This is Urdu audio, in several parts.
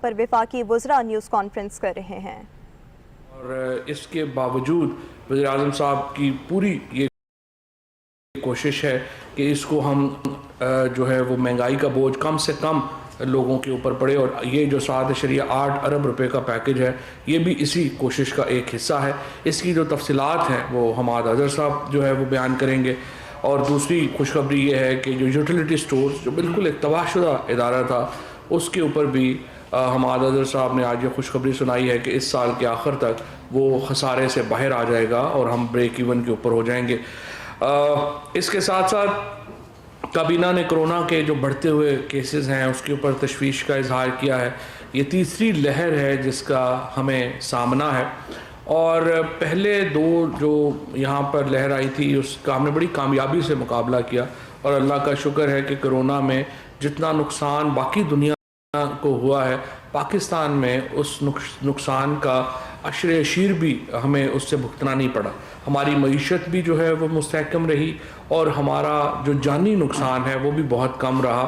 پر وفاقی وزراء نیوز کانفرنس کر رہے ہیں۔ اور اس کے باوجود وزیر اعظم صاحب کی پوری یہ کوشش ہے کہ اس کو ہم جو ہے وہ مہنگائی کا بوجھ کم سے کم لوگوں کے اوپر پڑے، اور یہ جو 7.8 ارب روپے کا پیکج ہے یہ بھی اسی کوشش کا ایک حصہ ہے۔ اس کی جو تفصیلات ہیں وہ حماد اظہر صاحب جو ہے وہ بیان کریں گے۔ اور دوسری خوشخبری یہ ہے کہ جو یوٹیلیٹی سٹورز جو بالکل ایک تباہ شدہ ادارہ تھا، اس کے اوپر بھی حماد اظہر صاحب نے آج یہ خوشخبری سنائی ہے کہ اس سال کے آخر تک وہ خسارے سے باہر آ جائے گا اور ہم بریک ایون کے اوپر ہو جائیں گے۔ اس کے ساتھ ساتھ کابینہ نے کرونا کے جو بڑھتے ہوئے کیسز ہیں اس کے اوپر تشویش کا اظہار کیا ہے۔ یہ تیسری لہر ہے جس کا ہمیں سامنا ہے، اور پہلے دو جو یہاں پر لہر آئی تھی اس کا ہم نے بڑی کامیابی سے مقابلہ کیا، اور اللہ کا شکر ہے کہ کرونا میں جتنا نقصان باقی دنیا کو ہوا ہے، پاکستان میں اس نقصان کا عشر اشیر بھی ہمیں اس سے بھگتنا نہیں پڑا۔ ہماری معیشت بھی جو ہے وہ مستحکم رہی، اور ہمارا جو جانی نقصان ہے وہ بھی بہت کم رہا۔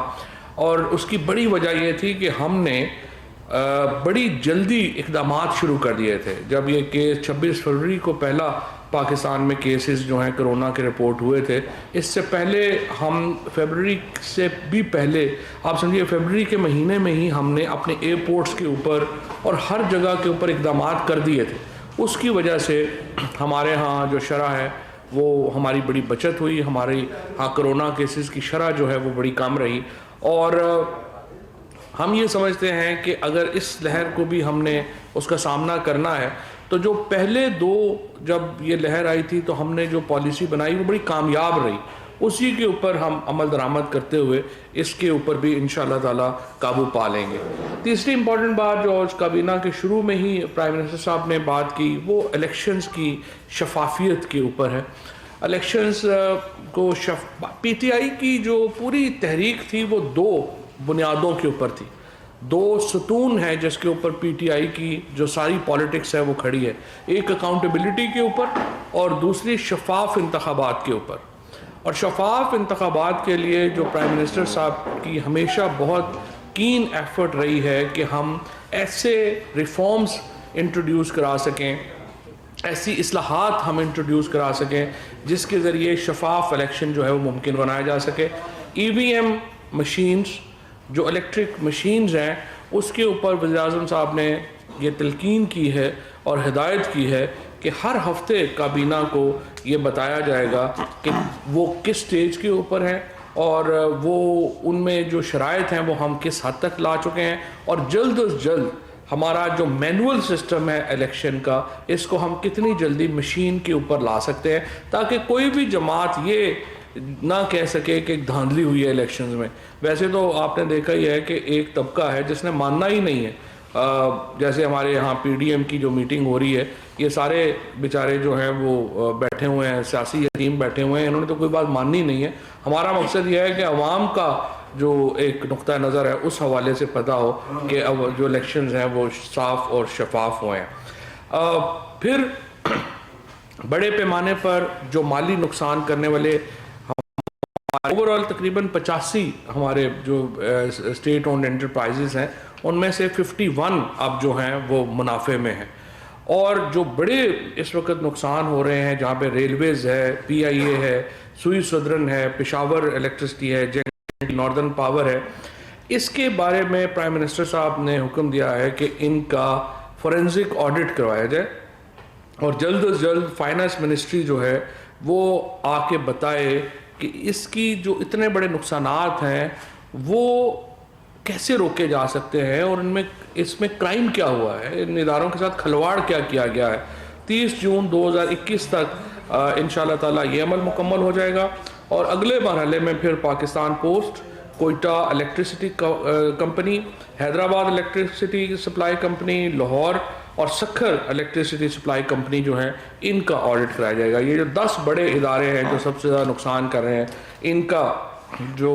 اور اس کی بڑی وجہ یہ تھی کہ ہم نے بڑی جلدی اقدامات شروع کر دیے تھے۔ جب یہ کیس 26 فروری کو پہلا پاکستان میں کیسز جو ہیں کرونا کے رپورٹ ہوئے تھے، اس سے پہلے ہم فیبرری سے بھی پہلے آپ سمجھیے فیبرری کے مہینے میں ہی ہم نے اپنے ایئرپورٹس کے اوپر اور ہر جگہ کے اوپر اقدامات کر دیے تھے۔ اس کی وجہ سے ہمارے ہاں جو شرح ہے وہ ہماری بڑی بچت ہوئی، ہماری ہاں کرونا کیسز کی شرح جو ہے وہ بڑی کم رہی۔ اور ہم یہ سمجھتے ہیں کہ اگر اس لہر کو بھی ہم نے اس کا سامنا کرنا ہے تو جو پہلے دو جب یہ لہر آئی تھی تو ہم نے جو پالیسی بنائی وہ بڑی کامیاب رہی، اسی کے اوپر ہم عمل درآمد کرتے ہوئے اس کے اوپر بھی انشاءاللہ تعالی قابو پا لیں گے۔ تیسری امپورٹنٹ بات جو آج کابینہ کے شروع میں ہی پرائم منسٹر صاحب نے بات کی وہ الیکشنز کی شفافیت کے اوپر ہے۔ الیکشنز کو پی ٹی آئی کی جو پوری تحریک تھی وہ دو بنیادوں کے اوپر تھی، دو ستون ہیں جس کے اوپر پی ٹی آئی کی جو ساری پالیٹکس ہے وہ کھڑی ہے، ایک اکاؤنٹیبلٹی کے اوپر اور دوسری شفاف انتخابات کے اوپر۔ اور شفاف انتخابات کے لیے جو پرائم منسٹر صاحب کی ہمیشہ بہت کین ایفرٹ رہی ہے کہ ہم ایسے ریفارمز انٹروڈیوس کرا سکیں، ایسی اصلاحات ہم انٹروڈیوس کرا سکیں جس کے ذریعے شفاف الیکشن جو ہے وہ ممکن بنایا جا سکے۔ ای وی ایم مشینز جو الیکٹرک مشینز ہیں اس کے اوپر وزیر اعظم صاحب نے یہ تلقین کی ہے اور ہدایت کی ہے کہ ہر ہفتے کابینہ کو یہ بتایا جائے گا کہ وہ کس سٹیج کے اوپر ہیں، اور وہ ان میں جو شرائط ہیں وہ ہم کس حد تک لا چکے ہیں، اور جلد از جلد ہمارا جو مینول سسٹم ہے الیکشن کا اس کو ہم کتنی جلدی مشین کے اوپر لا سکتے ہیں تاکہ کوئی بھی جماعت یہ نہ کہہ سکے کہ دھاندلی ہوئی ہے الیکشنز میں۔ ویسے تو آپ نے دیکھا ہی ہے کہ ایک طبقہ ہے جس نے ماننا ہی نہیں ہے، جیسے ہمارے یہاں پی ڈی ایم کی جو میٹنگ ہو رہی ہے یہ سارے بیچارے جو ہیں وہ بیٹھے ہوئے ہیں، سیاسی یتیم بیٹھے ہوئے ہیں، انہوں نے تو کوئی بات ماننی نہیں ہے۔ ہمارا مقصد یہ ہے کہ عوام کا جو ایک نقطہ نظر ہے اس حوالے سے پتہ ہو کہ اب جو الیکشنز ہیں وہ صاف اور شفاف ہوئے ہیں۔ پھر بڑے پیمانے پر جو مالی نقصان کرنے والے اوورآل تقریباً 85 ہمارے جو اسٹیٹ اونڈ انٹرپرائزز ہیں ان میں سے 51 اب جو ہیں وہ منافع میں ہیں، اور جو بڑے اس وقت نقصان ہو رہے ہیں جہاں پہ ریلویز ہے، پی آئی اے ہے، سوئی سدرن ہے، پشاور الیکٹرسٹی ہے، ناردرن پاور ہے، اس کے بارے میں پرائم منسٹر صاحب نے حکم دیا ہے کہ ان کا فورینزک آڈٹ کروایا جائے، اور جلد از جلد فائنانس منسٹری جو ہے وہ آ کے بتائے کہ اس کی جو اتنے بڑے نقصانات ہیں وہ کیسے روکے جا سکتے ہیں، اور اس میں کرائم کیا ہوا ہے، ان اداروں کے ساتھ کھلواڑ کیا کیا گیا ہے۔ 30 جون 2021 تک انشاءاللہ تعالی یہ عمل مکمل ہو جائے گا، اور اگلے مرحلے میں پھر Pakistan post, Quetta electricity company, Hyderabad electricity supply company, Lahore اور سکھر الیکٹرسٹی سپلائی کمپنی جو ہیں ان کا آڈٹ کرایا جائے گا۔ یہ جو 10 بڑے ادارے ہیں جو سب سے زیادہ نقصان کر رہے ہیں ان کا جو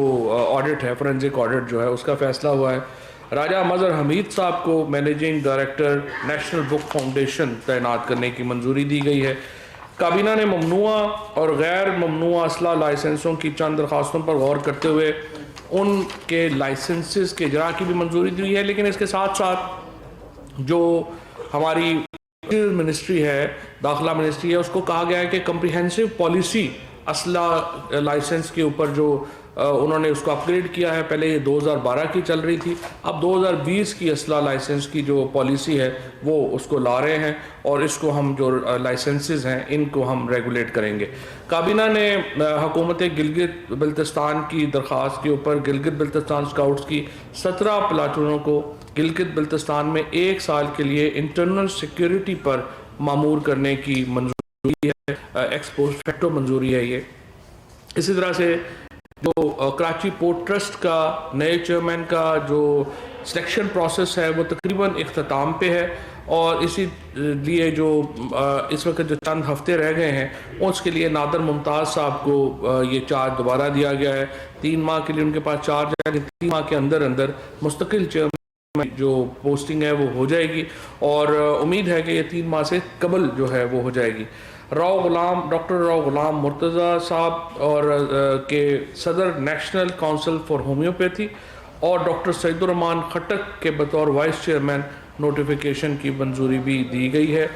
آڈٹ ہے، فورینزک آڈٹ جو ہے اس کا فیصلہ ہوا ہے۔ راجہ مظہر حمید صاحب کو مینیجنگ ڈائریکٹر نیشنل بک فاؤنڈیشن تعینات کرنے کی منظوری دی گئی ہے۔ کابینہ نے ممنوعہ اور غیر ممنوعہ اسلحہ لائسنسوں کی چند درخواستوں پر غور کرتے ہوئے ان کے لائسنسز کے اجرا کی بھی منظوری دی ہے. لیکن اس کے ساتھ ساتھ جو ہماری منسٹری ہے, داخلہ منسٹری ہے, اس کو کہا گیا ہے کہ کمپریہنسو پالیسی اسلحہ لائسنس کے اوپر جو انہوں نے اس کو اپ گریڈ کیا ہے. پہلے یہ 2012 کی چل رہی تھی, اب 2020 کی اسلحہ لائسنس کی جو پالیسی ہے وہ اس کو لا رہے ہیں, اور اس کو ہم جو لائسنسز ہیں ان کو ہم ریگولیٹ کریں گے. کابینہ نے حکومت گلگت بلتستان کی درخواست کے اوپر گلگت بلتستان اسکاؤٹس کی 17 پلاٹونوں کو گلگت بلتستان میں 1 سال کے لیے انٹرنل سیکیورٹی پر معمور کرنے کی منظوری ہے, ایکس پوسٹ فیکٹو منظوری ہے یہ. اسی طرح سے جو کراچی پورٹ ٹرسٹ کا نئے چیئرمین کا جو سلیکشن پروسیس ہے وہ تقریباً اختتام پہ ہے, اور اسی لیے جو اس وقت جو چند ہفتے رہ گئے ہیں اس کے لیے نادر ممتاز صاحب کو یہ چارج دوبارہ دیا گیا ہے. 3 ماہ کے لیے ان کے پاس چارج ہے, 3 ماہ کے اندر مستقل چیئرمین جو پوسٹنگ ہے وہ ہو جائے گی, اور امید ہے کہ یہ 3 ماہ سے قبل جو ہے وہ ہو جائے گی. ڈاکٹر راؤ غلام مرتضیٰ صاحب اور کے صدر نیشنل کونسل فار ہومیوپیتھی, اور ڈاکٹر سعید الرحمان خٹک کے بطور وائس چیئرمین نوٹیفیکیشن کی منظوری بھی دی گئی ہے.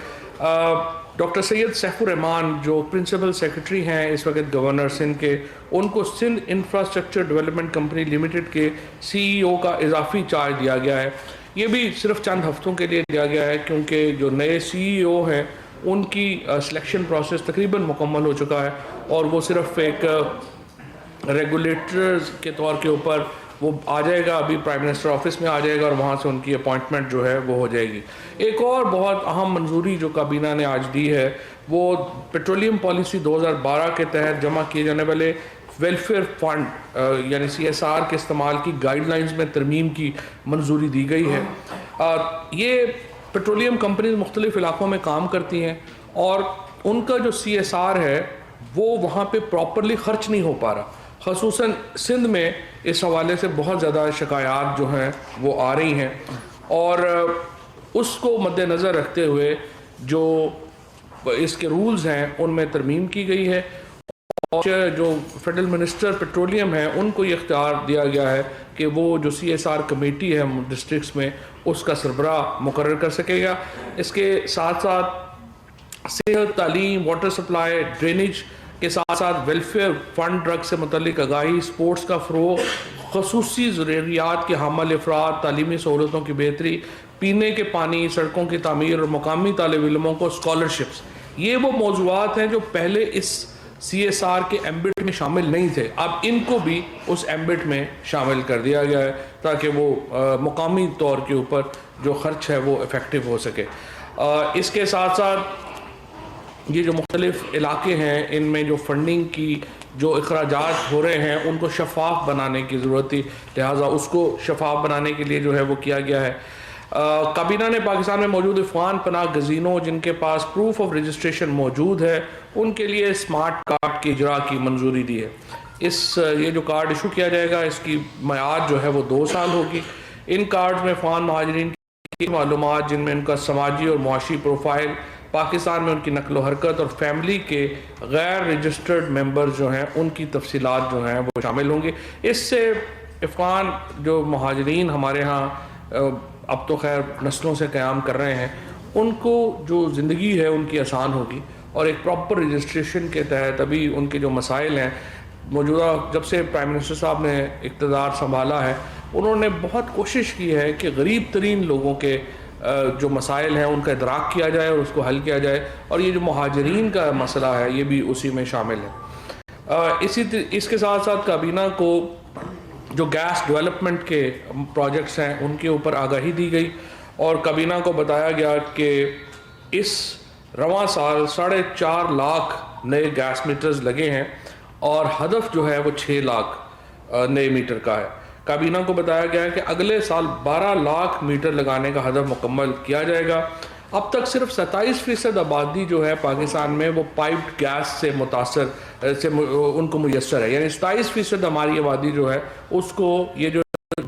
ڈاکٹر سید سیف الرحمان جو پرنسپل سیکرٹری ہیں اس وقت گورنر سندھ کے, ان کو Sindh infrastructure development company limited کے CEO کا اضافی چارج دیا گیا ہے. یہ بھی صرف چند ہفتوں کے لیے دیا گیا ہے, کیونکہ جو نئے CEO ہیں ان کی سلیکشن پروسیس تقریباً مکمل ہو چکا ہے, اور وہ صرف ایک ریگولیٹرز کے طور کے اوپر وہ آ جائے گا, ابھی پرائم منسٹر آفس میں آ جائے گا, اور وہاں سے ان کی اپوائنٹمنٹ جو ہے وہ ہو جائے گی. ایک اور بہت اہم منظوری جو کابینہ نے آج دی ہے وہ پیٹرولیم پالیسی 2012 کے تحت جمع کیے جانے والے ویلفیئر فنڈ یعنی CSR کے استعمال کی گائیڈ لائنز میں ترمیم کی منظوری دی گئی ہے. یہ پیٹرولیم کمپنیز مختلف علاقوں میں کام کرتی ہیں, اور ان کا جو CSR ہے وہ وہاں پہ پراپرلی خرچ نہیں ہو پا رہا. خصوصاً سندھ میں اس حوالے سے بہت زیادہ شکایات جو ہیں وہ آ رہی ہیں, اور اس کو مد نظر رکھتے ہوئے جو اس کے رولز ہیں ان میں ترمیم کی گئی ہے, اور جو فیڈرل منسٹر پیٹرولیم ہیں ان کو یہ اختیار دیا گیا ہے کہ وہ جو CSR کمیٹی ہے ڈسٹرکٹس میں اس کا سربراہ مقرر کر سکے گا. اس کے ساتھ ساتھ صحت, تعلیم, واٹر سپلائی, ڈرینیج کے ساتھ ساتھ ویلفیئر فنڈ, ڈرگ سے متعلق آگاہی, سپورٹس کا فروغ, خصوصی ضروریات کے حامل افراد, تعلیمی سہولتوں کی بہتری, پینے کے پانی, سڑکوں کی تعمیر, اور مقامی طالب علموں کو اسکالرشپس. یہ وہ موضوعات ہیں جو پہلے اس CSR کے ایمبٹ میں شامل نہیں تھے, اب ان کو بھی اس ایمبٹ میں شامل کر دیا گیا ہے تاکہ وہ مقامی طور کے اوپر جو خرچ ہے وہ افیکٹو ہو سکے. اس کے ساتھ ساتھ یہ جو مختلف علاقے ہیں ان میں جو فنڈنگ کی جو اخراجات ہو رہے ہیں ان کو شفاف بنانے کی ضرورت تھی, لہٰذا اس کو شفاف بنانے کے لیے جو ہے وہ کیا گیا ہے. کابینہ نے پاکستان میں موجود افغان پناہ گزینوں جن کے پاس پروف آف رجسٹریشن موجود ہے ان کے لیے اسمارٹ کارڈ کی اجرا کی منظوری دی ہے. یہ جو کارڈ ایشو کیا جائے گا اس کی میعاد جو ہے وہ 2 سال ہوگی. ان کارڈز میں افغان مہاجرین کی معلومات جن میں ان کا سماجی اور معاشی پروفائل, پاکستان میں ان کی نقل و حرکت, اور فیملی کے غیر رجسٹرڈ ممبرز جو ہیں ان کی تفصیلات جو ہیں وہ شامل ہوں گی. اس سے افغان جو مہاجرین ہمارے ہاں اب تو خیر نسلوں سے قیام کر رہے ہیں ان کو جو زندگی ہے ان کی آسان ہوگی, اور ایک پراپر رجسٹریشن کے تحت ابھی ان کے جو مسائل ہیں موجودہ جب سے پرائم منسٹر صاحب نے اقتدار سنبھالا ہے انہوں نے بہت کوشش کی ہے کہ غریب ترین لوگوں کے جو مسائل ہیں ان کا ادراک کیا جائے اور اس کو حل کیا جائے, اور یہ جو مہاجرین کا مسئلہ ہے یہ بھی اسی میں شامل ہے. اس کے ساتھ ساتھ کابینہ کو جو گیس ڈیولپمنٹ کے پروجیکٹس ہیں ان کے اوپر آگاہی دی گئی, اور کابینہ کو بتایا گیا کہ اس رواں سال 4.5 لاکھ نئے گیس میٹرز لگے ہیں, اور ہدف جو ہے وہ 6 لاکھ نئے میٹر کا ہے. کابینہ کو بتایا گیا ہے کہ اگلے سال 12 لاکھ میٹر لگانے کا ہدف مکمل کیا جائے گا. اب تک صرف 27% آبادی جو ہے پاکستان میں وہ پائپڈ گیس سے متاثر سے ان کو میسر ہے, یعنی 27% ہماری آبادی جو ہے اس کو یہ جو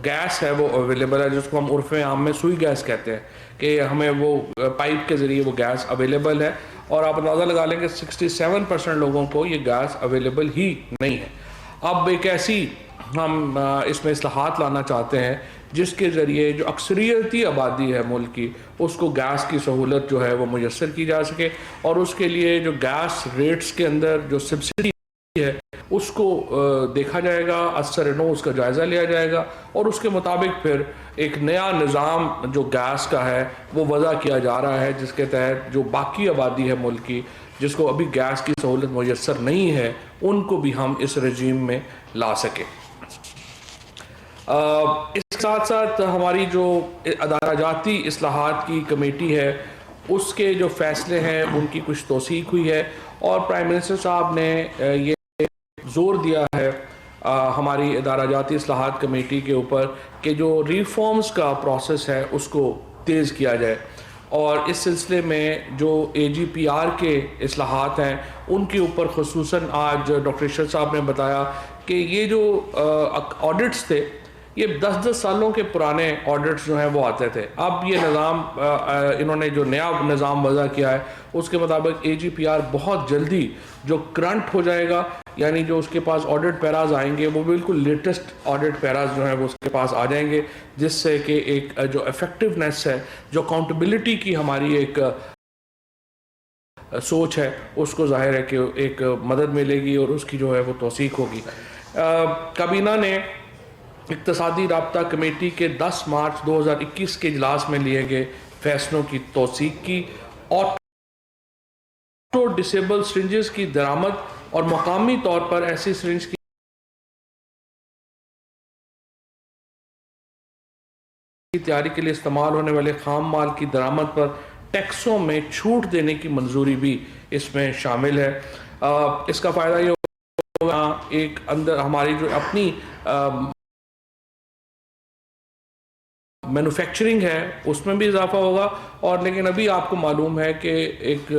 گیس ہے وہ اویلیبل ہے, جس کو ہم عرف عام میں سوئی گیس کہتے ہیں کہ ہمیں وہ پائپ کے ذریعے وہ گیس اویلیبل ہے, اور آپ اندازہ لگا لیں کہ 67% لوگوں کو یہ گیس اویلیبل ہی نہیں ہے. اب ایک ایسی ہم اس میں اصلاحات لانا چاہتے ہیں جس کے ذریعے جو اکثریتی آبادی ہے ملک کی اس کو گیس کی سہولت جو ہے وہ میسر کی جا سکے، اور اس کے لیے جو گیس ریٹس کے اندر جو سبسڈی ہے اس کو دیکھا جائے گا، اثر نو اس کا جائزہ لیا جائے گا، اور اس کے مطابق پھر ایک نیا نظام جو گیس کا ہے وہ وضع کیا جا رہا ہے، جس کے تحت جو باقی آبادی ہے ملک کی جس کو ابھی گیس کی سہولت میسر نہیں ہے ان کو بھی ہم اس رجیم میں لا سکیں۔ اس کے ساتھ ساتھ ہماری جو ادارہ جاتی اصلاحات کی کمیٹی ہے اس کے جو فیصلے ہیں ان کی کچھ توثیق ہوئی ہے، اور پرائم منسٹر صاحب نے یہ زور دیا ہے ہماری ادارہ جاتی اصلاحات کمیٹی کے اوپر کہ جو ریفارمز کا پروسیس ہے اس کو تیز کیا جائے، اور اس سلسلے میں جو AGPR کے اصلاحات ہیں ان کے اوپر خصوصاً آج ڈاکٹر ارشد صاحب نے بتایا کہ یہ جو آڈٹس تھے یہ 10 سالوں کے پرانے آڈٹس جو ہیں وہ آتے تھے، اب یہ نظام انہوں نے جو نیا نظام وضع کیا ہے اس کے مطابق AGPR بہت جلدی جو کرنٹ ہو جائے گا، یعنی جو اس کے پاس آڈٹ پیراز آئیں گے وہ بالکل لیٹسٹ آڈٹ پیراز جو ہیں وہ اس کے پاس آ جائیں گے، جس سے کہ ایک جو ایفیکٹونیس ہے، جو اکاؤنٹیبلٹی کی ہماری ایک سوچ ہے اس کو ظاہر ہے کہ ایک مدد ملے گی اور اس کی جو ہے وہ توثیق ہوگی۔ کابینہ نے اقتصادی رابطہ کمیٹی کے 10 مارچ 2021 کے اجلاس میں لیے گئے فیصلوں کی توثیق کی، آٹو ڈسیبل سرنجز کی درآمد اور مقامی طور پر ایسی سرنج کی تیاری کے لیے استعمال ہونے والے خام مال کی درآمد پر ٹیکسوں میں چھوٹ دینے کی منظوری بھی اس میں شامل ہے۔ اس کا فائدہ یہ ہوگا ایک اندر ہماری جو اپنی مینوفیکچرنگ ہے اس میں بھی اضافہ ہوگا، اور لیکن ابھی آپ کو معلوم ہے کہ ایک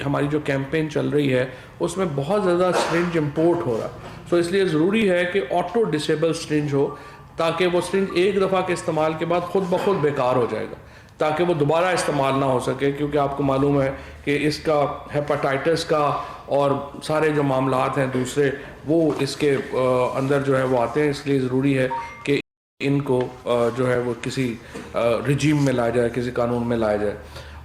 ہماری جو کیمپین چل رہی ہے اس میں بہت زیادہ سرنج امپورٹ ہو رہا ہے، سو اس لیے ضروری ہے کہ آٹو ڈسیبل سرنج ہو تاکہ وہ سرنج ایک دفعہ کے استعمال کے بعد خود بخود بیکار ہو جائے گا، تاکہ وہ دوبارہ استعمال نہ ہو سکے، کیونکہ آپ کو معلوم ہے کہ اس کا ہیپاٹائٹس کا اور سارے جو معاملات ہیں دوسرے وہ اس کے اندر جو ہے وہ آتے ہیں، اس لیے ضروری ہے کہ ان کو جو ہے وہ کسی رجیم میں لایا جائے، کسی قانون میں لایا جائے۔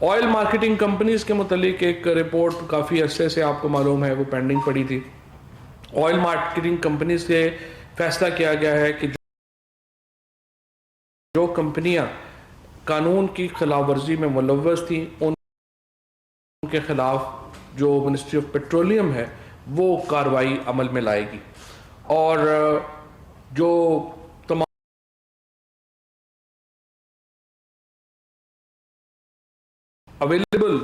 آئل مارکیٹنگ کمپنیز کے متعلق ایک رپورٹ کافی عرصے سے آپ کو معلوم ہے وہ پینڈنگ پڑی تھی۔ آئل مارکیٹنگ کمپنیز سے فیصلہ کیا گیا ہے کہ جو کمپنیاں قانون کی خلاف ورزی میں ملوث تھیں ان کے خلاف جو منسٹری آف پیٹرولیم ہے وہ کارروائی عمل میں لائے گی، اور جو اویلیبل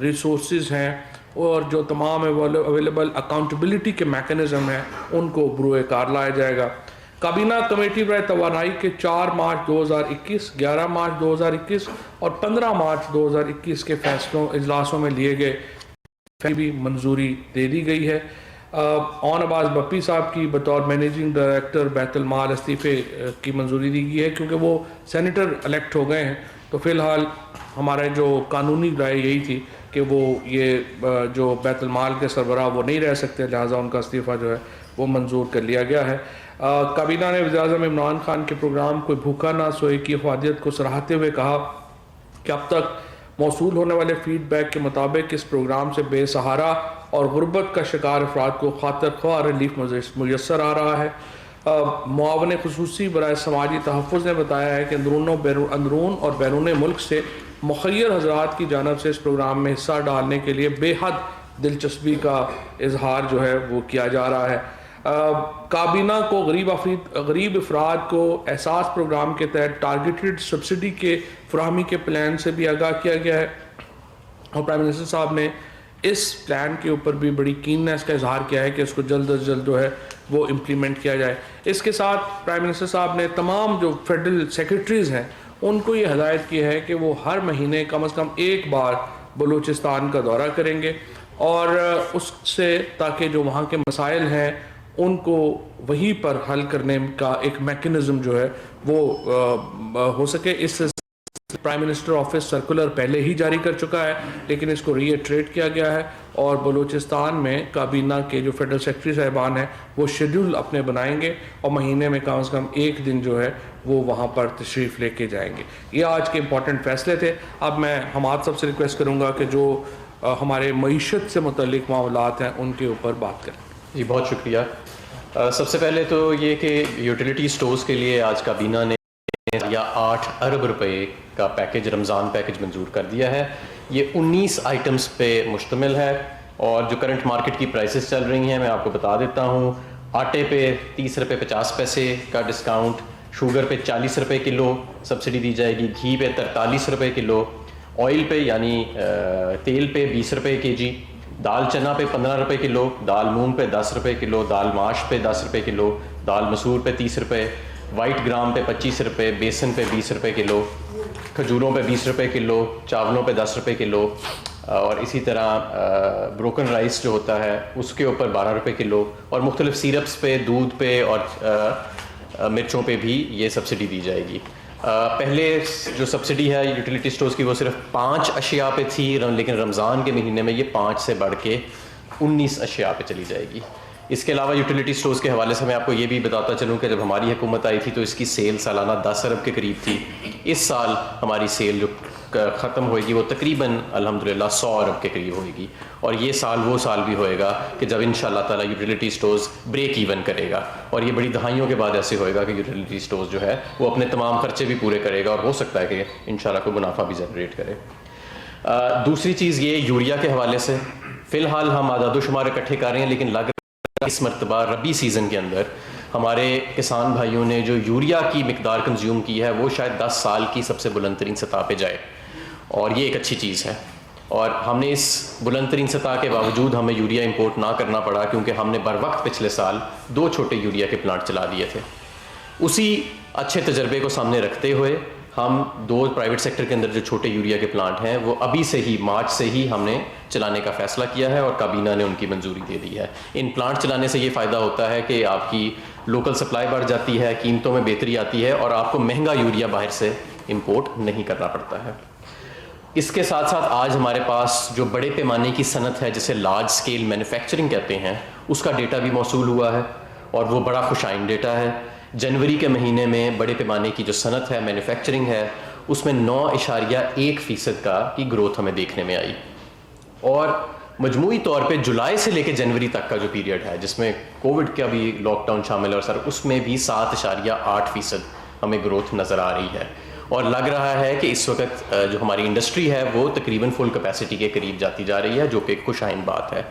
ریسورسز ہیں اور جو تمام اویلیبل اکاؤنٹیبلٹی کے میکنزم ہیں ان کو بروئے کار لایا جائے گا۔ کابینہ کمیٹی برائے توانائی کے 4 مارچ 2021، 11 مارچ 2021 اور 15 مارچ 2021 کے فیصلوں اجلاسوں میں لیے گئے بھی منظوری دے دی گئی ہے۔ اون عباس بپی صاحب کی بطور مینیجنگ ڈائریکٹر بیت المال استعفے کی منظوری دی گئی ہے، کیونکہ وہ سینیٹر الیکٹ ہو گئے ہیں، تو فی الحال ہمارے جو قانونی رائے یہی تھی کہ وہ یہ جو بیت المال کے سربراہ وہ نہیں رہ سکتے، لہٰذا ان کا استعفیٰ جو ہے وہ منظور کر لیا گیا ہے۔ کابینہ نے وزیر اعظم عمران خان کے پروگرام کوئی بھوکا نہ سوئے کی افادیت کو سراہتے ہوئے کہا کہ اب تک موصول ہونے والے فیڈ بیک کے مطابق اس پروگرام سے بے سہارا اور غربت کا شکار افراد کو خاطر خواہ ریلیف میسر آ رہا ہے۔ معاون خصوصی برائے سماجی تحفظ نے بتایا ہے کہ اندرون اور بیرون ملک سے مخیر حضرات کی جانب سے اس پروگرام میں حصہ ڈالنے کے لیے بے حد دلچسپی کا اظہار جو ہے وہ کیا جا رہا ہے۔ کابینہ کو غریب افراد کو احساس پروگرام کے تحت ٹارگیٹڈ سبسڈی کے فراہمی کے پلان سے بھی آگاہ کیا گیا ہے، اور پرائم منسٹر صاحب نے اس پلان کے اوپر بھی بڑی کیننس کا اظہار کیا ہے کہ اس کو جلد از جلد جو ہے وہ امپلیمنٹ کیا جائے۔ اس کے ساتھ پرائم منسٹر صاحب نے تمام جو فیڈرل سیکرٹریز ہیں ان کو یہ ہدایت کی ہے کہ وہ ہر مہینے کم از کم ایک بار بلوچستان کا دورہ کریں گے، اور اس سے تاکہ جو وہاں کے مسائل ہیں ان کو وہیں پر حل کرنے کا ایک میکنزم جو ہے وہ ہو سکے۔ اس پرائم منسٹر آفس سرکولر پہلے ہی جاری کر چکا ہے، لیکن اس کو ری ایٹریٹ کیا گیا ہے، اور بلوچستان میں کابینہ کے جو فیڈرل سیکرٹری صاحبان ہیں وہ شیڈول اپنے بنائیں گے اور مہینے میں کم از کم ایک دن جو ہے وہ وہاں پر تشریف لے کے جائیں گے۔ یہ آج کے امپورٹنٹ فیصلے تھے۔ اب میں حماد صاحب سے ریکویسٹ کروں گا کہ جو ہمارے معیشت سے متعلق معاملات ہیں ان کے اوپر بات کریں۔ جی بہت شکریہ۔ سب سے پہلے تو یہ کہ یوٹیلیٹی سٹورز کے لیے آج کابینہ نے 8 ارب روپے کا پیکج، رمضان پیکج منظور کر دیا ہے۔ یہ 19 آئٹمز پہ مشتمل ہے، اور جو کرنٹ مارکیٹ کی پرائسز چل رہی ہیں میں آپ کو بتا دیتا ہوں۔ آٹے پہ 30 روپے 50 پیسے کا ڈسکاؤنٹ، شوگر پہ 40 روپے کلو سبسڈی دی جائے گی، گھی پہ 43 روپے کلو، آئل پہ یعنی تیل پہ 20 روپے کے جی، دال چنا پہ 15 روپے کلو، دال مونگ پہ 10 روپے کلو، دال ماش پہ 10 روپے کلو، دال مسور پہ 30 روپے، وائٹ گرام پہ 25 روپے، بیسن پہ 20 روپے کلو، کھجوروں پہ 20 روپے کلو، چاولوں پہ 10 روپے کلو، اور اسی طرح بروکن رائس جو ہوتا ہے اس کے اوپر 12 روپے کلو، اور مختلف سیرپس پہ، دودھ پہ اور مرچوں پہ بھی یہ سبسڈی دی جائے گی۔ پہلے جو سبسڈی ہے یوٹیلیٹی سٹورز کی وہ صرف 5 اشیاء پہ تھی، لیکن رمضان کے مہینے میں یہ 5 سے بڑھ کے 19 اشیاء پہ چلی جائے گی۔ اس کے علاوہ یوٹیلیٹی سٹورز کے حوالے سے میں آپ کو یہ بھی بتاتا چلوں کہ جب ہماری حکومت آئی تھی تو اس کی سیل سالانہ 10 ارب کے قریب تھی۔ اس سال ہماری سیل جو ختم ہوئے گی وہ تقریباً الحمدللہ 100 ارب کے قریب ہوئے گی، اور یہ سال وہ سال بھی ہوئے گا کہ جب انشاءاللہ تعالیٰ یوٹیلیٹی سٹورز بریک ایون کرے گا، اور یہ بڑی دہائیوں کے بعد ایسے ہوئے گا کہ یوٹیلیٹی سٹورز جو ہے وہ اپنے تمام خرچے بھی پورے کرے گا، اور ہو سکتا ہے کہ انشاءاللہ کوئی منافع بھی جنریٹ کرے۔ دوسری چیز یہ یوریا کے حوالے سے، فی الحال ہم اعداد و شمار اکٹھے کر رہے ہیں، لیکن لگ رہا ہے اس مرتبہ ربی سیزن کے اندر ہمارے کسان بھائیوں نے جو یوریا کی مقدار کنزیوم کی ہے وہ شاید 10 سال کی سب سے بلند ترین سطح پہ جائے، اور یہ ایک اچھی چیز ہے۔ اور ہم نے اس بلند ترین سطح کے باوجود ہمیں یوریا امپورٹ نہ کرنا پڑا، کیونکہ ہم نے بر وقت پچھلے سال 2 چھوٹے یوریا کے پلانٹ چلا دیے تھے۔ اسی اچھے تجربے کو سامنے رکھتے ہوئے ہم 2 پرائیویٹ سیکٹر کے اندر جو چھوٹے یوریا کے پلانٹ ہیں وہ ابھی سے ہی مارچ سے ہی ہم نے چلانے کا فیصلہ کیا ہے، اور کابینہ نے ان کی منظوری دے دی ہے۔ ان پلانٹ چلانے سے یہ فائدہ ہوتا ہے کہ آپ کی لوکل سپلائی بڑھ جاتی ہے، قیمتوں میں بہتری آتی ہے، اور آپ کو مہنگا یوریا باہر سے امپورٹ نہیں کرنا پڑتا ہے۔ اس کے ساتھ ساتھ آج ہمارے پاس جو بڑے پیمانے کی صنعت ہے جسے لارج سکیل مینوفیکچرنگ کہتے ہیں، اس کا ڈیٹا بھی موصول ہوا ہے، اور وہ بڑا خوشائن ڈیٹا ہے۔ جنوری کے مہینے میں بڑے پیمانے کی جو صنعت ہے، مینوفیکچرنگ ہے، اس میں 9.1% کی گروتھ ہمیں دیکھنے میں آئی، اور مجموعی طور پہ جولائی سے لے کے جنوری تک کا جو پیریڈ ہے جس میں کووڈ کا بھی لاک ڈاؤن شامل ہے اور سر، اس میں بھی 7.8% ہمیں گروتھ نظر آ رہی ہے، اور لگ رہا ہے کہ اس وقت جو ہماری انڈسٹری ہے وہ تقریباً فل کیپیسٹی کے قریب جاتی جا رہی ہے، جو کہ ایک خوشائن بات ہے۔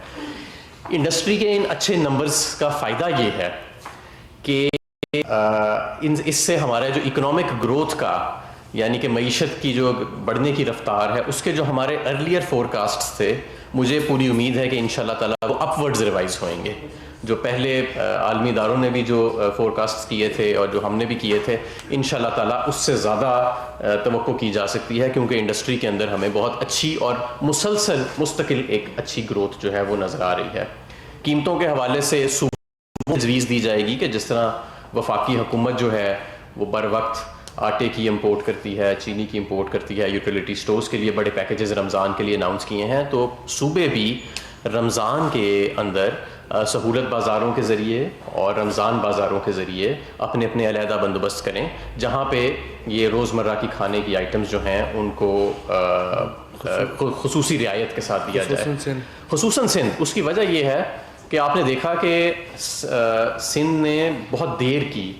انڈسٹری کے ان اچھے نمبرز کا فائدہ یہ ہے کہ اس سے ہمارا جو اکنامک گروتھ کا، یعنی کہ معیشت کی جو بڑھنے کی رفتار ہے، اس کے جو ہمارے ارلیئر فورکاسٹس تھے، مجھے پوری امید ہے کہ انشاءاللہ تعالیٰ وہ اپ ورڈز ریوائز ہوئیں گے۔ جو پہلے عالمی اداروں نے بھی جو فورکاسٹ کیے تھے اور جو ہم نے بھی کیے تھے، انشاءاللہ تعالیٰ اس سے زیادہ توقع کی جا سکتی ہے، کیونکہ انڈسٹری کے اندر ہمیں بہت اچھی اور مسلسل مستقل ایک اچھی گروتھ جو ہے وہ نظر آ رہی ہے۔ قیمتوں کے حوالے سے تجویز دی جائے گی کہ جس طرح وفاقی حکومت جو ہے وہ بر وقت آٹے کی امپورٹ کرتی ہے، چینی کی امپورٹ کرتی ہے، یوٹیلیٹی سٹورز کے لیے بڑے پیکیجز رمضان کے لیے اناؤنس کیے ہیں، تو صوبے بھی رمضان کے اندر سہولت بازاروں کے ذریعے اور رمضان بازاروں کے ذریعے اپنے اپنے علیحدہ بندوبست کریں، جہاں پہ یہ روزمرہ کی کھانے کی آئٹمز جو ہیں ان کو خصوصی رعایت کے ساتھ دیا جائے، خصوصاً سندھ۔ اس کی وجہ یہ ہے کہ آپ نے دیکھا کہ سندھ نے بہت دیر کی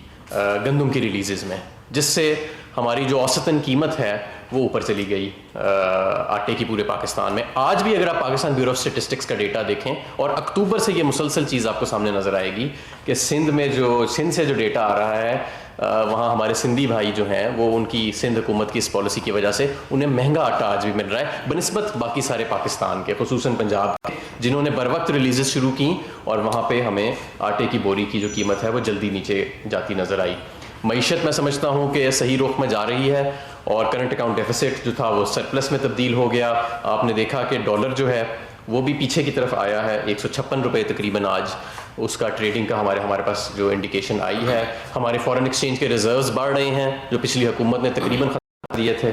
گندم کی ریلیزز میں، جس سے ہماری جو اوسطاً قیمت ہے وہ اوپر چلی گئی آٹے کی پورے پاکستان میں۔ آج بھی اگر آپ پاکستان بیورو آف اسٹیٹسٹکس کا ڈیٹا دیکھیں، اور اکتوبر سے یہ مسلسل چیز آپ کو سامنے نظر آئے گی کہ سندھ سے جو ڈیٹا آ رہا ہے، وہاں ہمارے سندھی بھائی جو ہیں وہ ان کی سندھ حکومت کی اس پالیسی کی وجہ سے انہیں مہنگا آٹا آج بھی مل رہا ہے بنسبت باقی سارے پاکستان کے، خصوصاً پنجاب کے، جنہوں نے بر وقت ریلیزز شروع کی، اور وہاں پہ ہمیں آٹے کی بوری کی جو قیمت ہے وہ جلدی نیچے جاتی نظر آئی۔ معیشت میں سمجھتا ہوں کہ صحیح رخ میں جا رہی ہے، اور کرنٹ اکاؤنٹ ڈیفیسٹ جو تھا وہ سرپلس میں تبدیل ہو گیا۔ آپ نے دیکھا کہ ڈالر جو ہے وہ بھی پیچھے کی طرف آیا ہے، 156 روپے تقریباً آج اس کا ٹریڈنگ کا ہمارے پاس جو انڈیکیشن آئی ہے۔ ہمارے فارن ایکسچینج کے ریزروز بڑھ رہے ہیں جو پچھلی حکومت نے تقریباً ختم کر دیے تھے۔